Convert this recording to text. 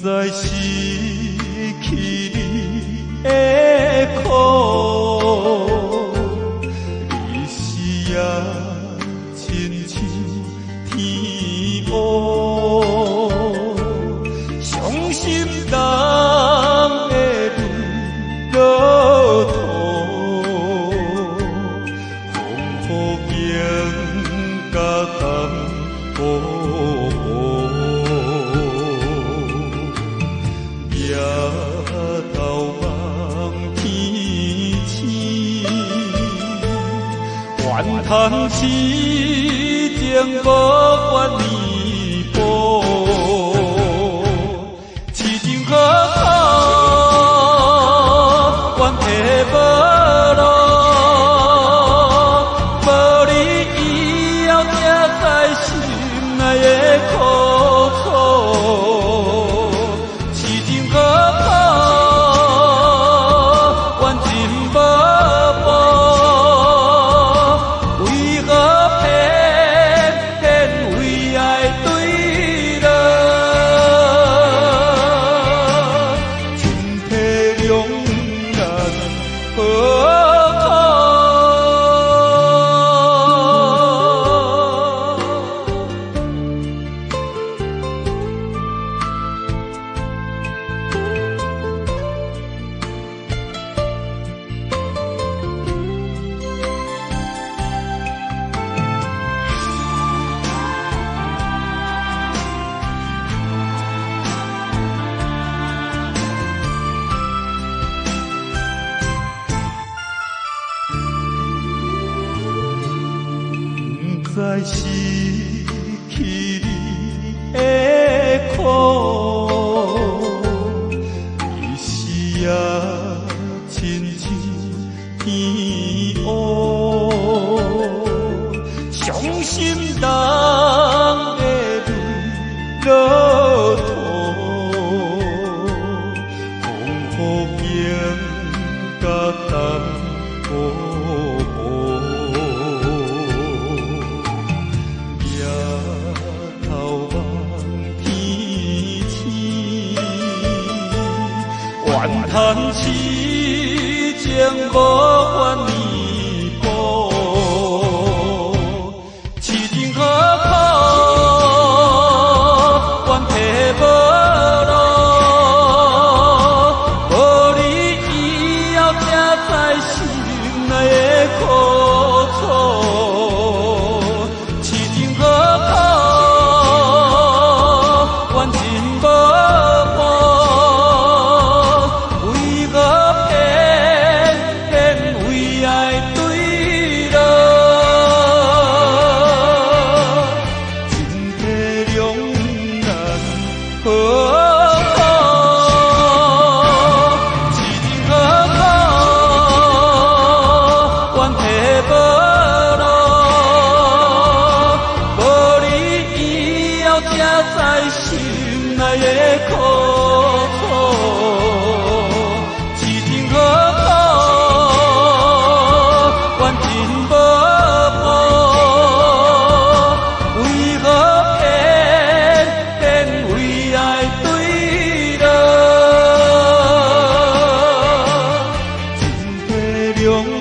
在是去你的苦，你是也亲像天乌，伤心人的泪落土，风雨景甲淡薄。夜头望天星，怨叹痴情无怨弥补，痴情可苦，怨体无路，无你以后才知心内的苦楚。在是去你的苦，你是也亲像天乌，伤心人的泪落土，风雨景甲淡薄。怨叹痴情无怨弥补，痴情可苦，怨体无路，无你以后才知心内的苦楚，痴情可苦，怨情无。在心内的苦楚，痴情可苦，怨情无补，为何偏为爱对落？情体两。